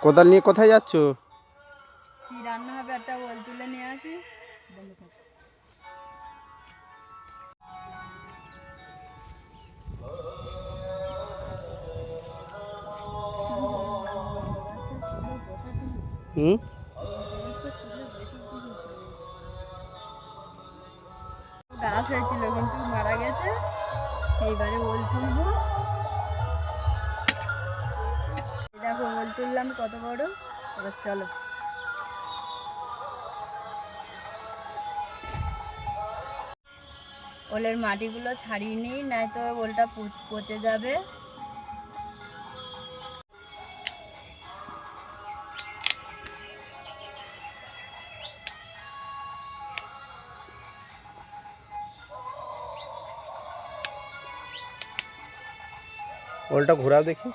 কোদাল নিয়ে কোথায় যাচ্ছ? কি রান্না হবে একটা ওল তুলে নিয়ে আসি। হুম, গাছ হয়েছিল কিন্তু মারা গেছে। এইবারে ওল তুলবো। দেখো ওল তুললাম কত বড়। এবার চলো ওলের মাটিগুলো ছাড়িয়ে নিই, নয়তো ওলটা পচে যাবে। ওলটা ঘোরাও দেখি।